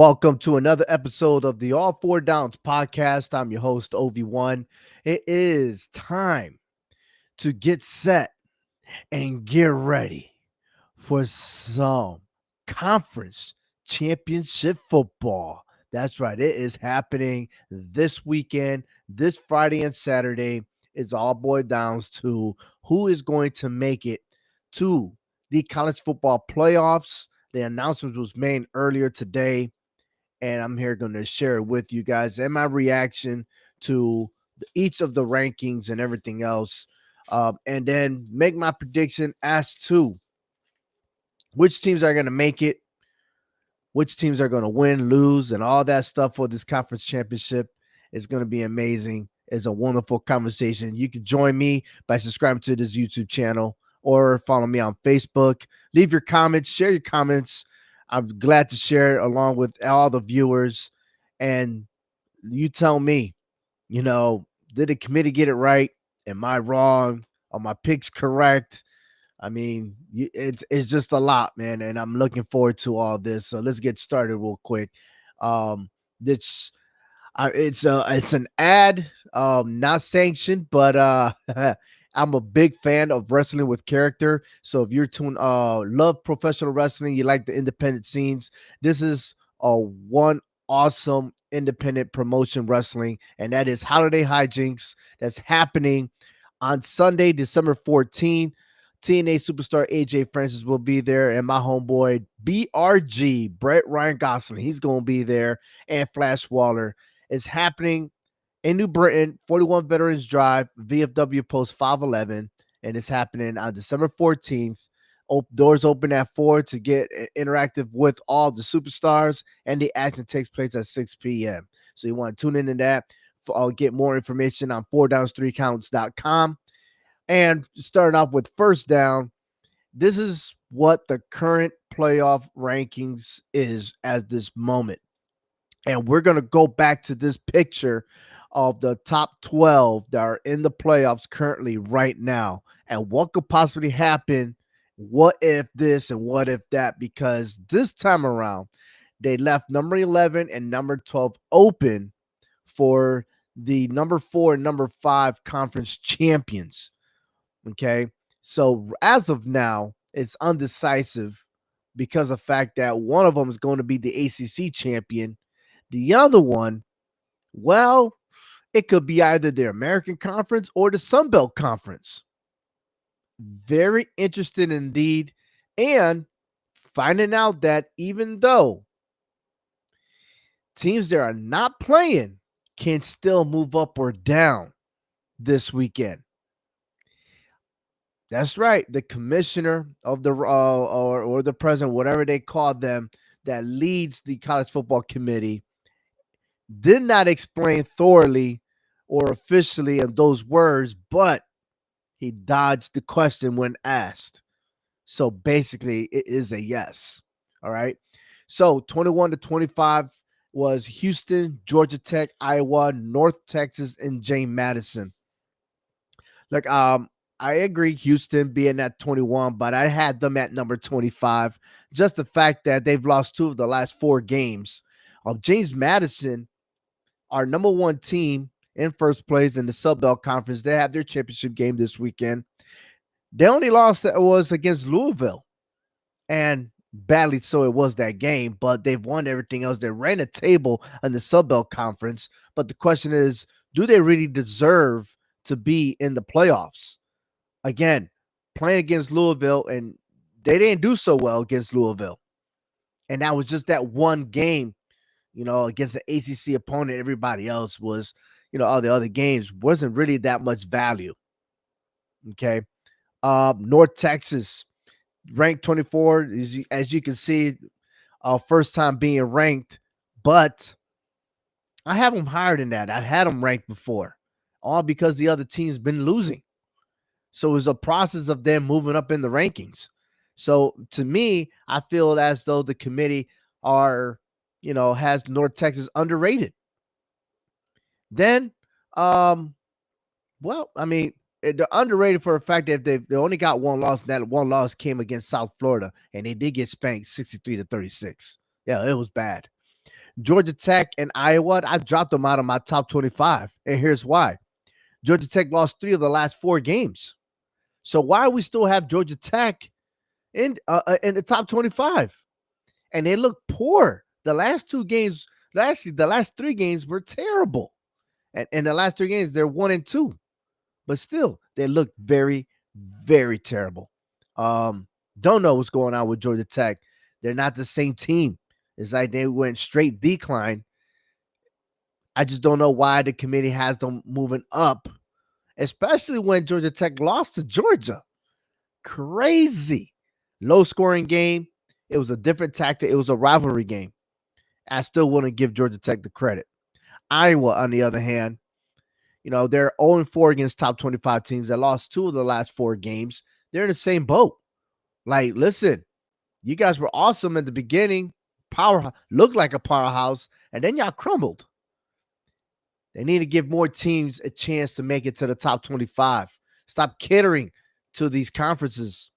Welcome to another episode of the All Four Downs podcast. I'm your host, OV1. It is time to get set and get ready for some conference championship football. That's right. It is happening this weekend, this Friday and Saturday. It's all boiled down to who is going to make it to the college football playoffs. The announcement was made earlier today, and I'm here going to share it with you guys and my reaction to each of the rankings and everything else. And then make my prediction as to which teams are going to make it, which teams are going to win, lose, and all that stuff for this conference championship. Is going to be amazing. It's a wonderful conversation. You can join me by subscribing to this YouTube channel or follow me on Facebook. Leave your comments, share your comments. I'm glad to share it along with all the viewers. And you tell me, did the committee get it right? Am I wrong? Are my picks correct? I mean, it's just a lot, man, and I'm looking forward to all this. So let's get started real quick. This it's an ad, not sanctioned, but I'm a big fan of wrestling with character. So if you're love professional wrestling, you like the independent scenes, this is one awesome independent promotion wrestling, and that is Holiday Hijinks. That's happening on Sunday, December 14th. TNA superstar AJ Francis will be there, and my homeboy BRG, Brett Ryan Gosling, he's going to be there, and Flash Waller. Is happening in New Britain, 41 Veterans Drive, VFW Post 511, and it's happening on December 14th. Doors open at 4 to get interactive with all the superstars, and the action takes place at 6 p.m. So you want to tune into that. I'll get more information on 4downs3counts.com. And starting off with first down, this is what the current playoff rankings is at this moment. And we're going to go back to this picture of the top 12 that are in the playoffs currently right now. And what could possibly happen? What if this and what if that? Because this time around, they left number 11 and number 12 open for the number 4 and number 5 conference champions. Okay. So as of now, it's undecisive because of the fact that one of them is going to be the ACC champion. The other one, well, it could be either the American Conference or the Sun Belt Conference. Very interested indeed. And finding out that even though teams that are not playing can still move up or down this weekend. That's right. The commissioner of the or the president, whatever they call them, that leads the college football committee, did not explain thoroughly or officially in those words, but he dodged the question when asked. So basically, it is a yes. All right. So 21-25 was Houston, Georgia Tech, Iowa, North Texas, and James Madison. Look, I agree, Houston being at 21, but I had them at number 25. Just the fact that they've lost 2 of the last 4 games. James Madison, our number 1 team in first place in the Sun Belt Conference, they have their championship game this weekend. The only loss that was against Louisville, and badly so it was that game, but they've won everything else. They ran a table in the Sun Belt Conference, but the question is, do they really deserve to be in the playoffs? Again, playing against Louisville, and they didn't do so well against Louisville. And that was just that one game, against the ACC opponent. Everybody else was, all the other games wasn't really that much value. Okay. North Texas, ranked 24, as you can see, first time being ranked, but I have them higher than that. I had them ranked before, all because the other team's been losing. So it's a process of them moving up in the rankings. So to me, I feel as though the committee has North Texas underrated. Then, they're underrated for the fact that they only got 1 loss, and that 1 loss came against South Florida, and they did get spanked 63-36. Yeah, it was bad. Georgia Tech and Iowa, I've dropped them out of my top 25. And here's why. Georgia Tech lost 3 of the last 4 games. So why we still have Georgia Tech in the top 25? And they look poor. The last 2 games, actually the last 3 games were terrible. And in the last 3 games, they're 1-2. But still, they look very, very terrible. Don't know what's going on with Georgia Tech. They're not the same team. It's like they went straight decline. I just don't know why the committee has them moving up, especially when Georgia Tech lost to Georgia. Crazy. Low scoring game. It was a different tactic. It was a rivalry game. I still wouldn't give Georgia Tech the credit. Iowa, on the other hand, they're 0-4 against top 25 teams that lost 2 of the last 4 games. They're in the same boat. Like, listen, you guys were awesome in the beginning. Power looked like a powerhouse, and then y'all crumbled. They need to give more teams a chance to make it to the top 25. Stop catering to these conferences.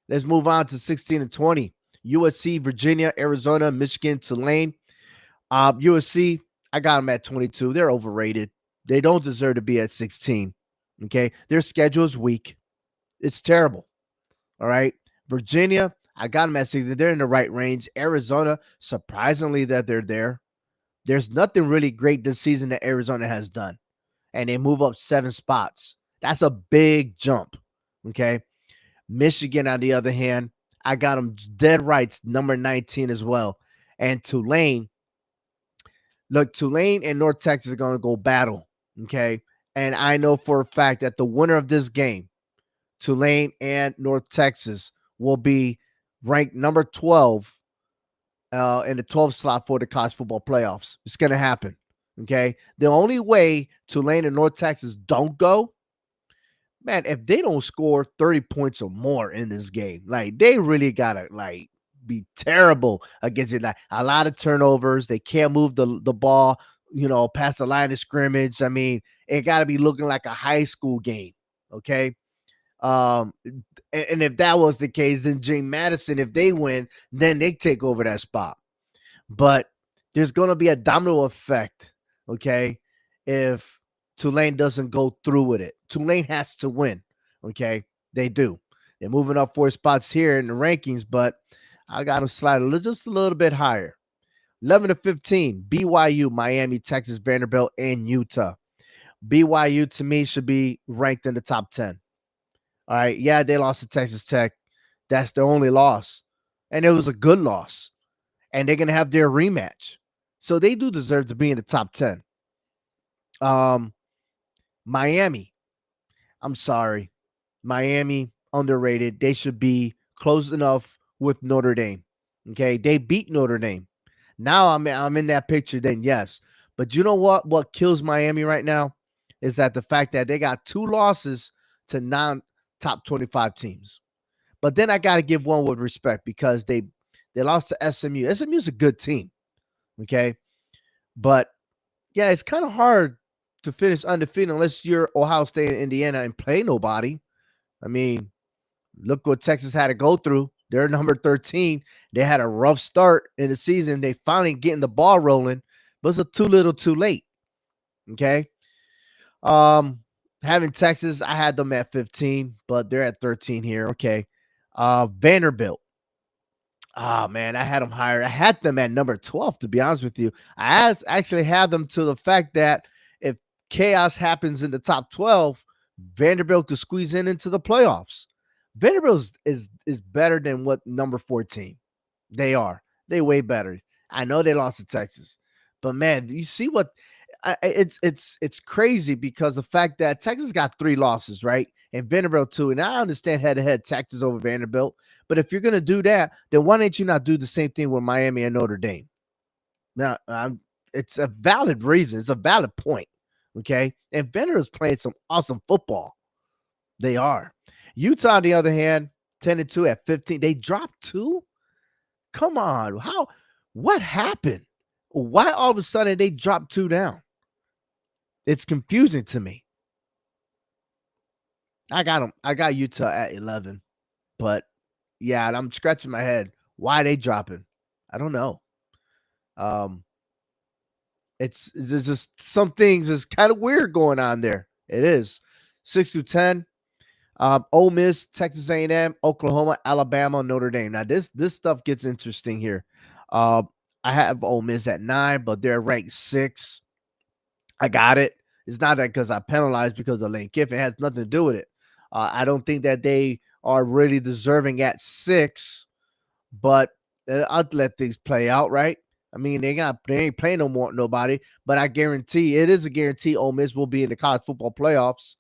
Let's move on to 16 and 20. USC, Virginia, Arizona, Michigan, Tulane. USC, I got them at 22. They're overrated. They don't deserve to be at 16. Okay. Their schedule is weak. It's terrible. All right. Virginia, I got them at 16. They're in the right range. Arizona, surprisingly that they're there. There's nothing really great this season that Arizona has done. And they move up 7 spots. That's a big jump. Okay. Michigan, on the other hand, I got them dead right, number 19 as well. And Tulane, look, Tulane and North Texas are going to go battle. Okay. And I know for a fact that the winner of this game, Tulane and North Texas, will be ranked number 12 in the 12th slot for the college football playoffs. It's going to happen. Okay. The only way Tulane and North Texas don't go, man, if they don't score 30 points or more in this game, like they really got to be terrible against it. Like a lot of turnovers. They can't move the ball, past the line of scrimmage. I mean, it got to be looking like a high school game. Okay. And if that was the case, then James Madison, if they win, then they take over that spot. But there's going to be a domino effect, okay, if Tulane doesn't go through with it. Tulane has to win, okay? They do. They're moving up 4 spots here in the rankings, but I got them slide just a little bit higher. 11 to 15, BYU, Miami, Texas, Vanderbilt, and Utah. BYU, to me, should be ranked in the top 10. All right. Yeah, they lost to Texas Tech. That's their only loss. And it was a good loss. And they're going to have their rematch. So they do deserve to be in the top 10. Miami. I'm sorry. Miami, underrated. They should be close enough with Notre Dame. Okay. They beat Notre Dame. Now I'm in that picture, then yes. But you know what? What kills Miami right now is that the fact that they got 2 losses to non-top 25 teams. But then I got to give one with respect because they lost to SMU. SMU is a good team. Okay. But yeah, it's kind of hard to finish undefeated unless you're Ohio State and Indiana and play nobody. I mean, look what Texas had to go through. They're number 13. They had a rough start in the season. They finally getting the ball rolling, but it's too little too late. Okay. Having Texas, I had them at 15, but they're at 13 here. Okay. Vanderbilt. Oh man, I had them higher. I had them at number 12, to be honest with you. I actually had them to the fact that if chaos happens in the top 12, Vanderbilt could squeeze into the playoffs. Vanderbilt is better than what number 14. They are. They way better. I know they lost to Texas, but man, you see what it's crazy because the fact that Texas got 3 losses, right? And Vanderbilt 2. And I understand head-to-head Texas over Vanderbilt. But if you're going to do that, then why don't you not do the same thing with Miami and Notre Dame? Now, it's a valid reason. It's a valid point. Okay. And Vanderbilt's playing some awesome football. They are. Utah, on the other hand, 10-2 at 15. They dropped 2. Come on. What happened? Why all of a sudden they dropped 2 down? It's confusing to me. I got them. I got Utah at 11. But yeah, I'm scratching my head. Why are they dropping? I don't know. Um, it's there's just some things is kind of weird going on there. It is 6 through 10. Ole Miss, Texas A&M, Oklahoma, Alabama, Notre Dame. Now this stuff gets interesting here. Uh, I have Ole Miss at 9, but they're ranked 6. I got it. It's not that because I penalized because of Lane Kiffin. It has nothing to do with it. I don't think that they are really deserving at 6, but I'll let things play out, right? I mean, they ain't playing no more nobody, but I guarantee it is a guarantee Ole Miss will be in the college football playoffs.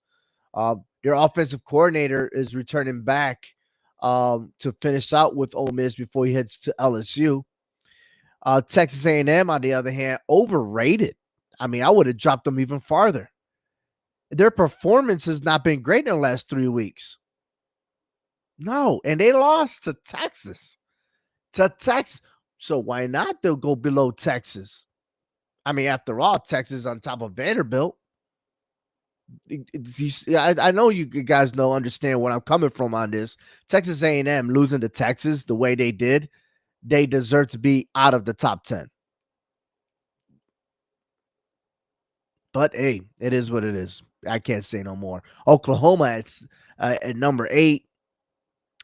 Their offensive coordinator is returning back to finish out with Ole Miss before he heads to LSU. Texas A&M, on the other hand, overrated. I mean, I would have dropped them even farther. Their performance has not been great in the last 3 weeks. No, and they lost to Texas. To Texas. So why not they'll go below Texas? I mean, after all, Texas on top of Vanderbilt. I know you guys understand where I'm coming from on this. Texas A&M losing to Texas the way they did, they deserve to be out of the top 10. But hey, it is what it is. I can't say no more. Oklahoma at number 8.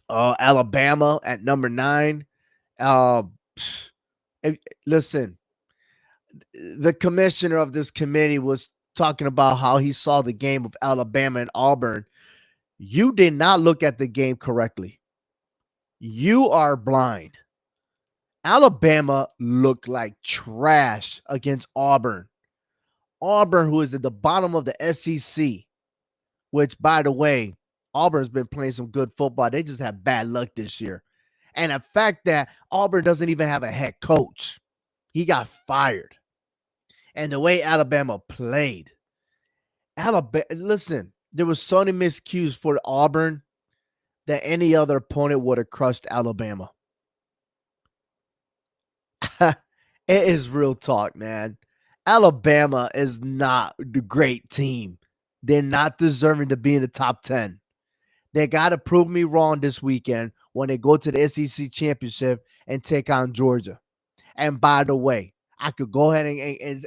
Alabama at number 9. Uh, listen, the commissioner of this committee was talking about how he saw the game of Alabama and Auburn. You did not look at the game correctly. You are blind. Alabama looked like trash against Auburn. Auburn, who is at the bottom of the SEC, which, by the way, Auburn's been playing some good football. They just have bad luck this year. And the fact that Auburn doesn't even have a head coach, he got fired. And the way Alabama played, listen, there was so many miscues for Auburn that any other opponent would have crushed Alabama. It is real talk, man. Alabama is not the great team. They're not deserving to be in the top 10. They got to prove me wrong this weekend when they go to the SEC championship and take on Georgia. And by the way, I could go ahead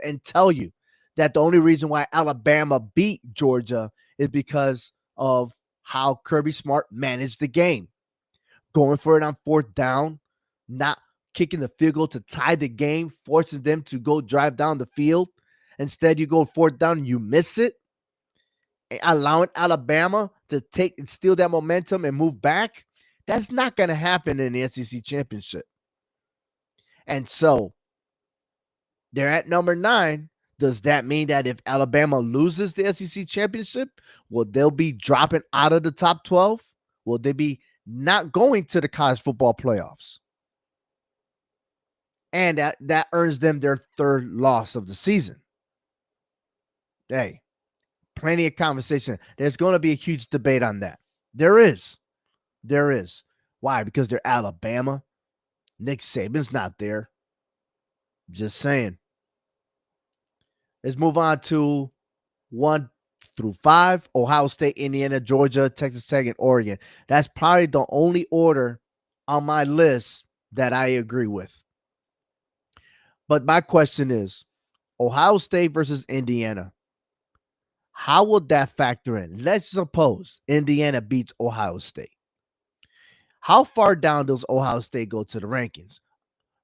and tell you that the only reason why Alabama beat Georgia is because of how Kirby Smart managed the game. Going for it on 4th down, not kicking the field goal to tie the game, forcing them to go drive down the field. Instead, you go 4th down and you miss it, allowing Alabama to take and steal that momentum and move back. That's not going to happen in the SEC championship. And so they're at number 9. Does that mean that if Alabama loses the SEC championship, will they be dropping out of the top 12? Will they be not going to the college football playoffs? And that earns them their 3rd loss of the season. Hey, plenty of conversation. There's going to be a huge debate on that. There is. Why? Because they're Alabama. Nick Saban's not there. Just saying. Let's move on to 1 through 5. Ohio State, Indiana, Georgia, Texas Tech, and Oregon. That's probably the only order on my list that I agree with. But my question is, Ohio State versus Indiana. How will that factor in? Let's suppose Indiana beats Ohio State. How far down does Ohio State go to the rankings?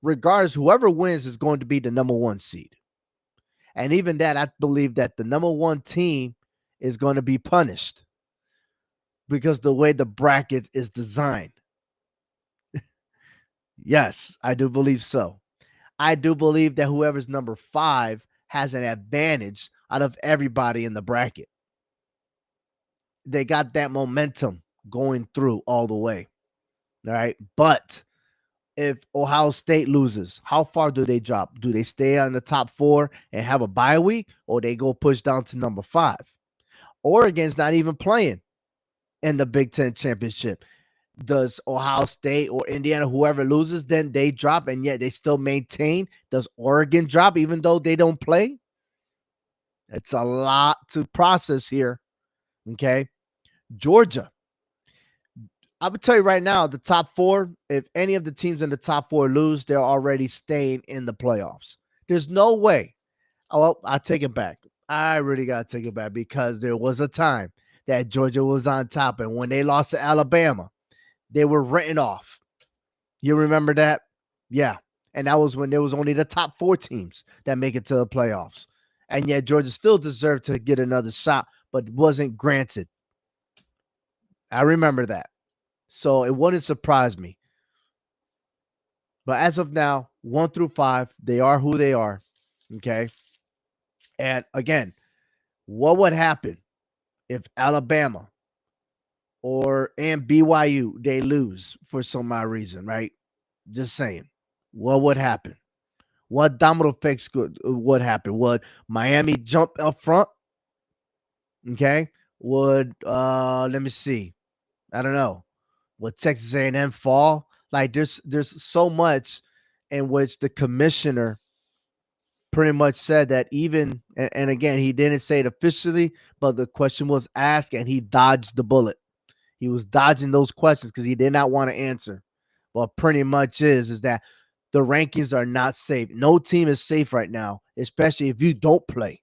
Regardless, whoever wins is going to be the number 1 seed. And even that, I believe that the number 1 team is going to be punished because the way the bracket is designed. Yes, I do believe so. I do believe that whoever's number 5 has an advantage out of everybody in the bracket. They got that momentum going through all the way. All right. But if Ohio State loses, how far do they drop? Do they stay on the top 4 and have a bye week, or they go push down to number 5? Oregon's not even playing in the Big Ten championship. Does Ohio State or Indiana, whoever loses, then they drop, and yet they still maintain? Does Oregon drop even though they don't play? It's a lot to process here. Okay. Georgia. I would tell you right now, the top four, if any of the teams in the top four lose, they're already staying in the playoffs. There's no way. Oh, well, I take it back. I really got to take it back because there was a time that Georgia was on top. And when they lost to Alabama, they were written off. You remember that? Yeah. And that was when there was only the top four teams that make it to the playoffs. And yet Georgia still deserved to get another shot, but wasn't granted. I remember that. So it wouldn't surprise me. But as of now, 1 through 5, they are who they are. Okay. And again, what would happen if Alabama and BYU they lose for some odd reason, right? Just saying. What would happen? What domino effects would happen? Would Miami jump up front? Okay. Would let me see. I don't know. Would Texas A&M fall? Like there's so much in which the commissioner pretty much said that even and again he didn't say it officially, but the question was asked and he dodged the bullet. He was dodging those questions because he did not want to answer. Well, pretty much is that the rankings are not safe. No team is safe right now, especially if you don't play.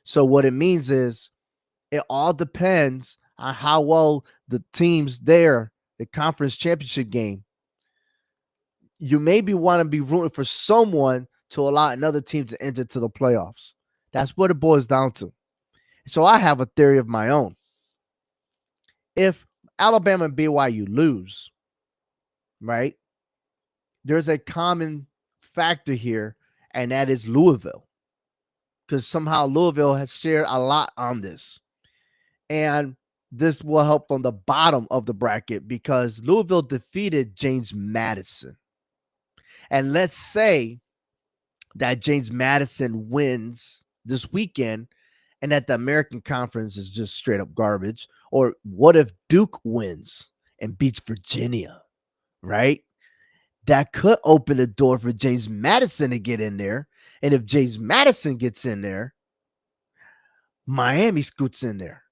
So what it means is it all depends on how well the teams there, the conference championship game, you maybe want to be rooting for someone to allow another team to enter to the playoffs. That's what it boils down to. So I have a theory of my own. If Alabama and BYU lose, right, there's a common factor here, and that is Louisville. Because somehow Louisville has shared a lot on this. And this will help from the bottom of the bracket because Louisville defeated James Madison. And let's say that James Madison wins this weekend and that the American Conference is just straight up garbage. Or what if Duke wins and beats Virginia, right? That could open the door for James Madison to get in there. And if James Madison gets in there, Miami scoots in there.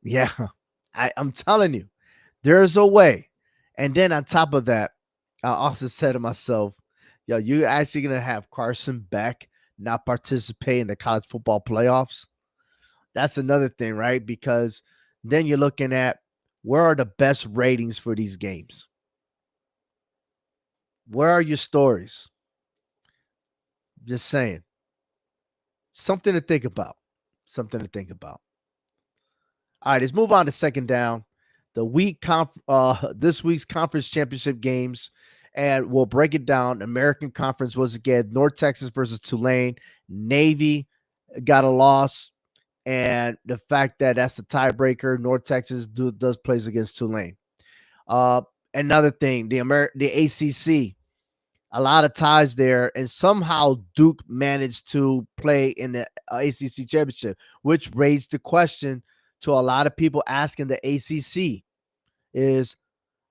Yeah, I'm telling you, there's a way. And then on top of that, I also said to myself, yo, you actually going to have Carson Beck not participate in the college football playoffs? That's another thing, right? Because then you're looking at where are the best ratings for these games? Where are your stories? Just saying. Something to think about. Something to think about. All right, let's move on to second down. This week's conference championship games, and we'll break it down. American Conference was again North Texas versus Tulane. Navy got a loss, and the fact that that's the tiebreaker. North Texas does plays against Tulane. Another thing, the ACC, a lot of ties there, and somehow Duke managed to play in the ACC championship, which raised the question to a lot of people asking the ACC is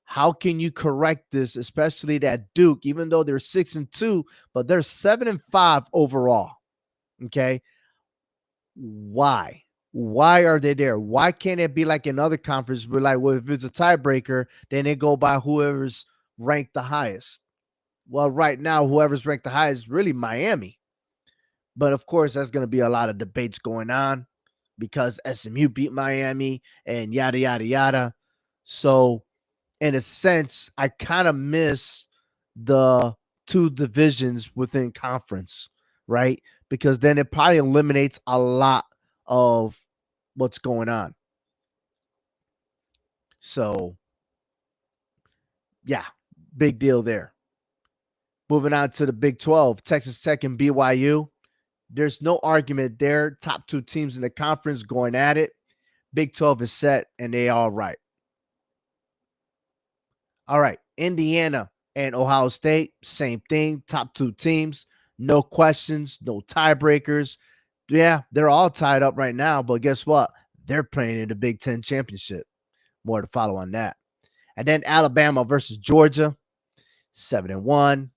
how can you correct this, especially that Duke, even though they're 6-2, but they're 7-5 overall. Okay. Why? Why are they there? Why can't it be like in other conferences? We're like, well, if it's a tiebreaker, then they go by whoever's ranked the highest. Well, right now, whoever's ranked the highest is really Miami. But of course, that's going to be a lot of debates going on because SMU beat Miami and yada, yada, yada. So, in a sense, I kind of miss the two divisions within conference, right? Because then it probably eliminates a lot of what's going on. So, yeah, big deal there. Moving on to the Big 12, Texas Tech and BYU. There's no argument there. Top two teams in the conference going at it. Big 12 is set, and they all right. All right. Indiana and Ohio State, same thing. Top two teams. No questions, no tiebreakers. Yeah, they're all tied up right now, but guess what? They're playing in the Big 10 championship. More to follow on that. And then Alabama versus Georgia, 7-1.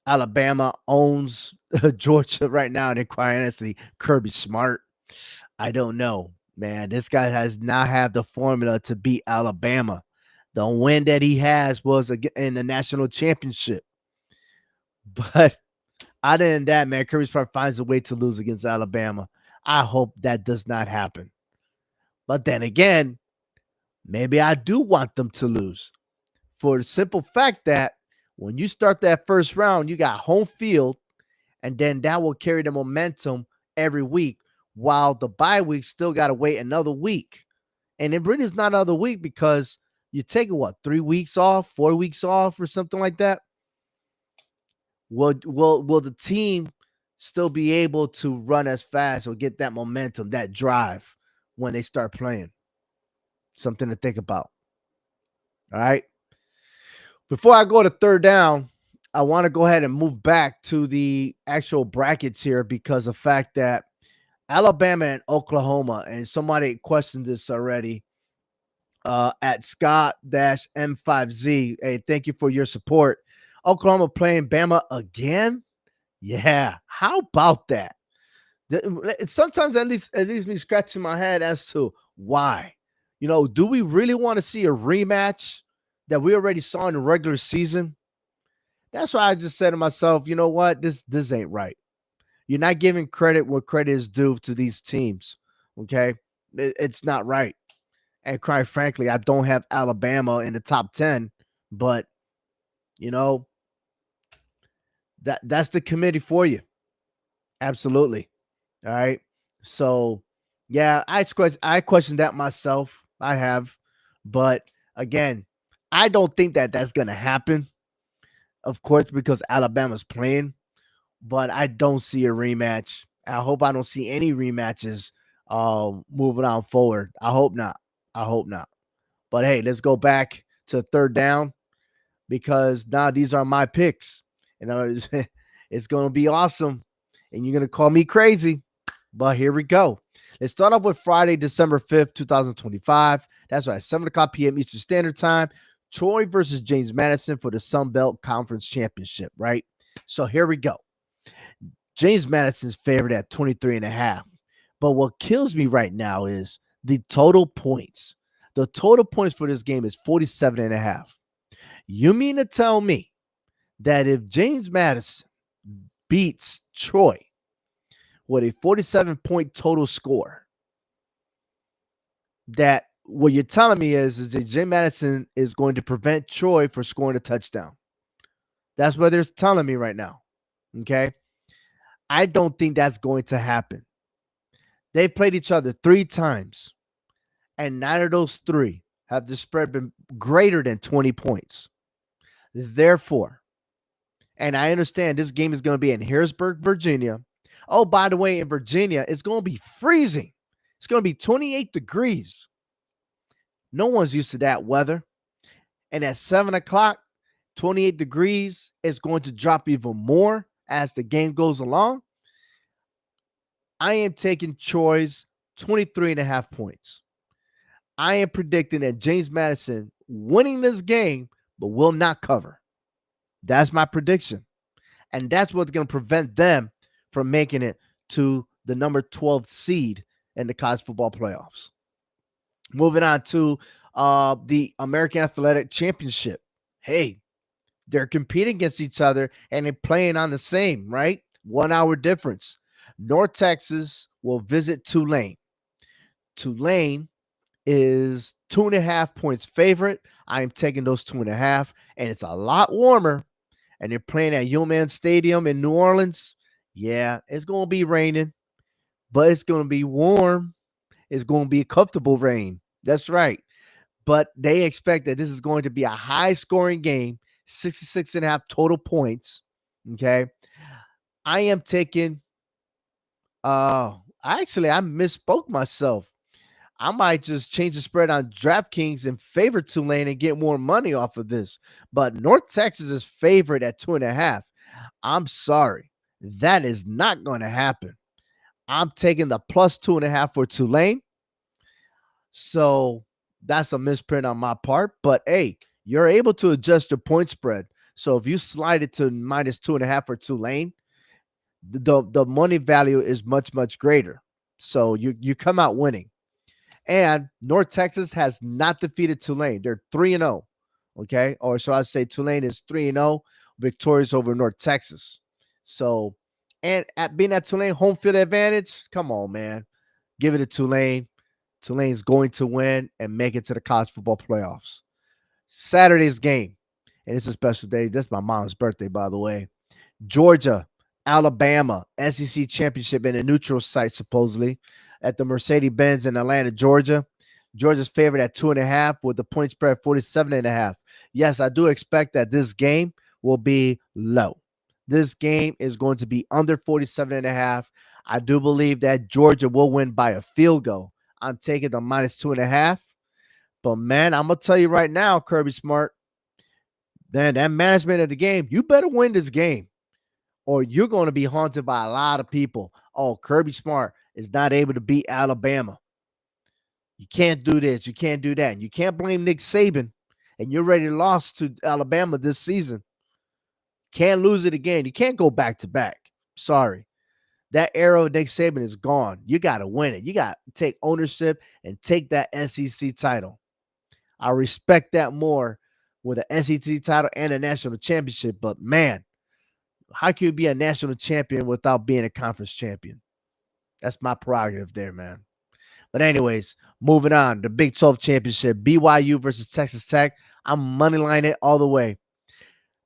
Alabama owns Georgia right now, and quite honestly, Kirby Smart. I don't know. Man, this guy has not had the formula to beat Alabama. The win that he has was in the national championship. But other than that, man, Kirby Smart finds a way to lose against Alabama. I hope that does not happen. But then again, maybe I do want them to lose for the simple fact that when you start that first round, you got home field, and then that will carry the momentum every week, while the bye week still got to wait another week. And it really is not another week because you're taking what, 3 weeks off, 4 weeks off, or something like that. Will the team still be able to run as fast or get that momentum, that drive when they start playing? Something to think about. All right. Before I go to third down, I want to go ahead and move back to the actual brackets here because of the fact that Alabama and Oklahoma, and somebody questioned this already at Scott-M5Z. Hey, thank you for your support. Oklahoma playing Bama again? Yeah. How about that? Sometimes at least me scratching my head as to why. Do we really want to see a rematch that we already saw in the regular season? That's why I just said to myself, you know what? This ain't right. You're not giving credit where credit is due to these teams. Okay. It's not right. And quite frankly, I don't have Alabama in the top 10, but you know, that's the committee for you. Absolutely. All right. So yeah, I questioned that myself. I have. But again, I don't think that that's going to happen. Of course, because Alabama's playing, but I don't see a rematch. I hope I don't see any rematches moving on forward. I hope not. I hope not. But hey, let's go back to third down because now these are my picks. It's going to be awesome. And you're going to call me crazy. But here we go. Let's start off with Friday, December 5th, 2025. That's right, 7 o'clock p.m. Eastern Standard Time. Troy versus James Madison for the Sun Belt Conference Championship, right? So here we go. James Madison's favored at 23.5. But what kills me right now is the total points. The total points for this game is 47.5. You mean to tell me that if James Madison beats Troy with a 47-point total score, that what you're telling me is that James Madison is going to prevent Troy from scoring a touchdown? That's what they're telling me right now. Okay. I don't think that's going to happen. They've played each other 3 times, and none of those 3 have the spread been greater than 20 points. Therefore, and I understand this game is going to be in Harrisburg, Virginia. Oh, by the way, in Virginia, it's going to be freezing. It's going to be 28 degrees. No one's used to that weather. And at 7 o'clock, 28 degrees is going to drop even more as the game goes along. I am taking Troy's 23.5 points. I am predicting that James Madison winning this game, but will not cover. That's my prediction. And that's what's going to prevent them from making it to the number 12 seed in the college football playoffs. Moving on to the American Athletic Championship. Hey, they're competing against each other and they're playing on the same, right? 1 hour difference. North Texas will visit Tulane. Tulane is 2.5 points favorite. I am taking those 2.5, and it's a lot warmer. And they're playing at UMass Stadium in New Orleans. Yeah, it's going to be raining, but it's going to be warm. It's going to be a comfortable rain. That's right. But they expect that this is going to be a high-scoring game, 66.5 total points. Okay. I am taking I misspoke myself. I might just change the spread on DraftKings and favor Tulane and get more money off of this. But North Texas is favored at 2.5. I'm sorry. That is not going to happen. I'm taking the plus 2.5 for Tulane. So that's a misprint on my part. But hey, you're able to adjust your point spread. So if you slide it to minus 2.5 for Tulane, the money value is much, much greater. So you come out winning. And North Texas has not defeated Tulane. They're 3-0. Okay. Or so I say Tulane is 3-0, victorious over North Texas. So, and at being at Tulane, home field advantage. Come on, man. Give it to Tulane. Tulane's going to win and make it to the college football playoffs. Saturday's game, and it's a special day. That's my mom's birthday, by the way. Georgia, Alabama, SEC championship in a neutral site, supposedly, at the Mercedes-Benz in Atlanta, Georgia. Georgia's favored at 2.5 with the point spread 47.5. Yes, I do expect that this game will be low. This game is going to be under 47.5. I do believe that Georgia will win by a field goal. I'm taking the -2.5. But man, I'm gonna tell you right now, Kirby Smart, then that management of the game, you better win this game, or you're going to be haunted by a lot of people. Oh, Kirby Smart is not able to beat Alabama. You can't do this. You can't do that. And you can't blame Nick Saban. And you're already lost to Alabama this season. Can't lose it again. You can't go back to back. Sorry. That era of Nick Saban is gone. You got to win it. You got to take ownership and take that SEC title. I respect that more with an SEC title and a national championship. But man, how can you be a national champion without being a conference champion? That's my prerogative there, man. But anyways, moving on. The Big 12 championship, BYU versus Texas Tech. I'm moneylining it all the way.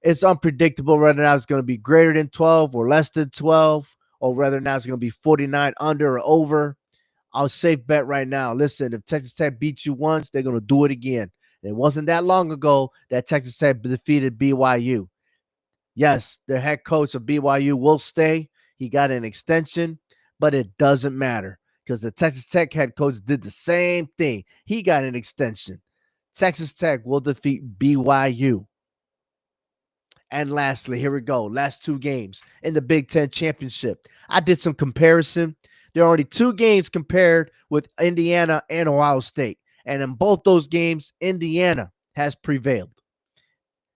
It's unpredictable whether or not it's going to be greater than 12 or less than 12, or whether or not it's going to be 49 under or over. I'll safe bet right now. Listen, if Texas Tech beats you once, they're going to do it again. And it wasn't that long ago that Texas Tech defeated BYU. Yes, the head coach of BYU will stay. He got an extension, but it doesn't matter because the Texas Tech head coach did the same thing. He got an extension. Texas Tech will defeat BYU. And lastly, here we go. Last two games in the Big Ten championship. I did some comparison. There are only two games compared with Indiana and Ohio State. And in both those games, Indiana has prevailed.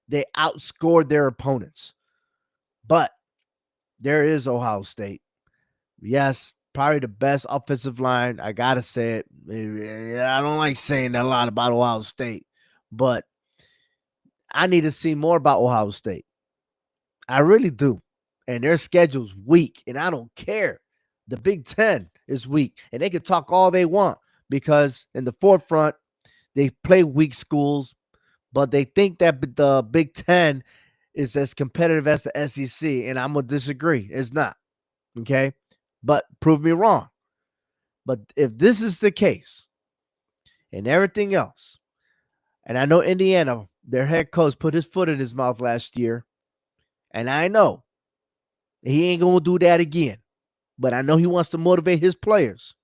They outscored their opponents. But there is Ohio State. Yes, probably the best offensive line. I got to say it. I don't like saying that a lot about Ohio State, but I need to see more about Ohio State. I really do. And their schedule's weak, and I don't care. The Big Ten is weak, and they can talk all they want because in the forefront, they play weak schools, but they think that the Big Ten is as competitive as the SEC, and I'm going to disagree. It's not, okay? But prove me wrong. But if this is the case and everything else, and I know Indiana, their head coach put his foot in his mouth last year, and I know he ain't going to do that again. But I know he wants to motivate his players.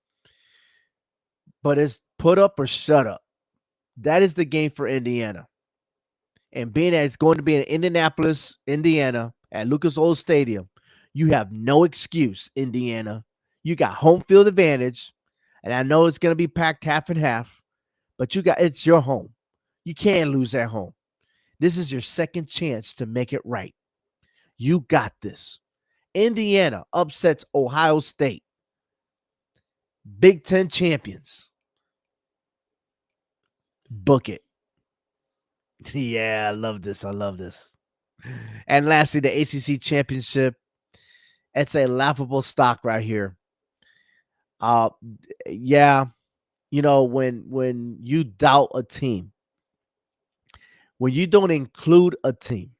But it's put up or shut up. That is the game for Indiana. And being that it's going to be in Indianapolis, Indiana, at Lucas Oil Stadium, you have no excuse, Indiana. You got home field advantage. And I know it's going to be packed half and half, but it's your home. You can't lose at home. This is your second chance to make it right. You got this. Indiana upsets Ohio State. Big Ten champions. Book it. Yeah, I love this. I love this. And lastly, the ACC championship. It's a laughable stock right here. Yeah, when you doubt a team, when you don't include a team,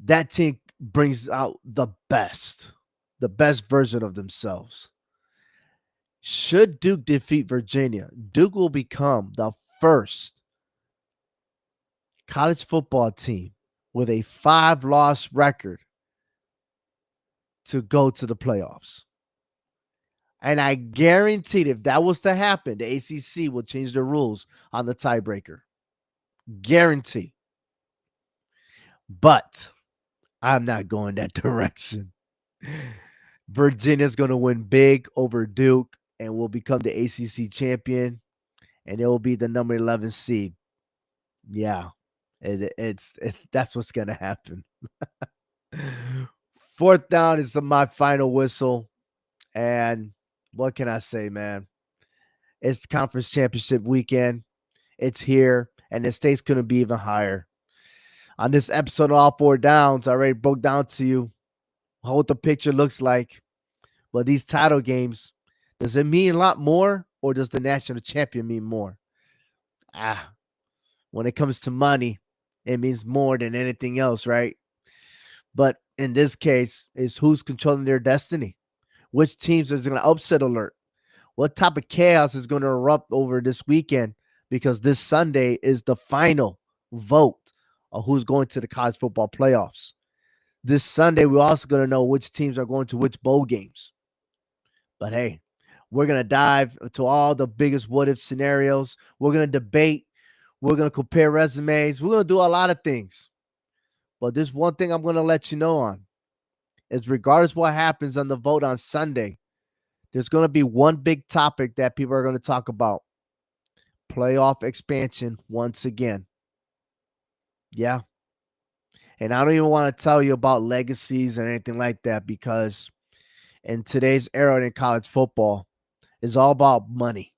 that team brings out the best version of themselves. Should Duke defeat Virginia, Duke will become the first college football team with a 5-loss record to go to the playoffs. And I guaranteed if that was to happen, the ACC will change the rules on the tiebreaker. Guarantee. But I'm not going that direction. Virginia's going to win big over Duke and will become the ACC champion, and it will be the number 11 seed. Yeah, it's that's what's going to happen. Fourth down is my final whistle. And what can I say, man? It's the conference championship weekend. It's here, and the stakes couldn't be even higher. On this episode of All Four Downs, I already broke down to you what the picture looks like. But these title games, does it mean a lot more, or does the national champion mean more? Ah, when it comes to money, it means more than anything else, right? But in this case, it's who's controlling their destiny. Which teams is going to upset alert? What type of chaos is going to erupt over this weekend? Because this Sunday is the final vote of who's going to the college football playoffs. This Sunday, we're also going to know which teams are going to which bowl games. But hey, we're going to dive into all the biggest what if scenarios. We're going to debate. We're going to compare resumes. We're going to do a lot of things. But there's one thing I'm going to let you know on is regardless what happens on the vote on Sunday, there's going to be one big topic that people are going to talk about. Playoff expansion once again. Yeah. And I don't even want to tell you about legacies and anything like that because in today's era in college football, it's all about money.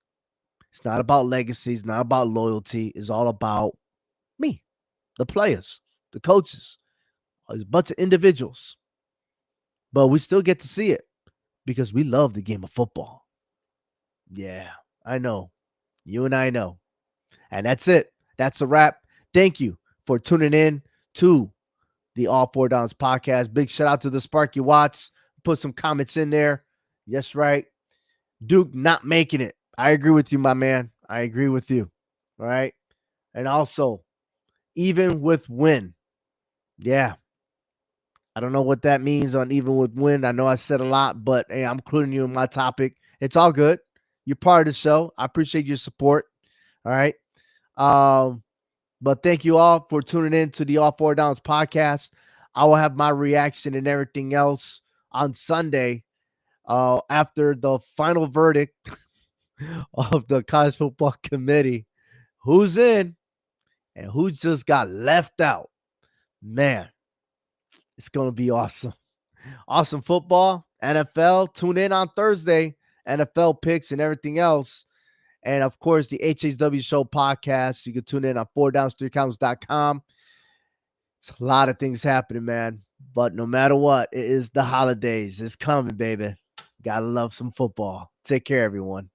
It's not about legacies, not about loyalty. It's all about me, the players, the coaches, a bunch of individuals. But we still get to see it because we love the game of football. Yeah, I know. You and I know. And that's it. That's a wrap. Thank you for tuning in to the All Four Downs podcast. Big shout out to the Sparky Watts. Put some comments in there. Yes, right. Duke not making it. I agree with you, my man. I agree with you. All right. And also, even with win. Yeah. I don't know what that means on even with win. I know I said a lot, but hey, I'm including you in my topic. It's all good. You're part of the show. I appreciate your support. All right. But thank you all for tuning in to the All Four Downs podcast. I will have my reaction and everything else on Sunday after the final verdict of the college football committee. Who's in and who just got left out? Man, it's going to be awesome. Awesome football, NFL. Tune in on Thursday. NFL picks and everything else. And of course, the HHW Show podcast. You can tune in on 4downs3counts.com. It's a lot of things happening, man. But no matter what, it is the holidays. It's coming, baby. Gotta love some football. Take care, everyone.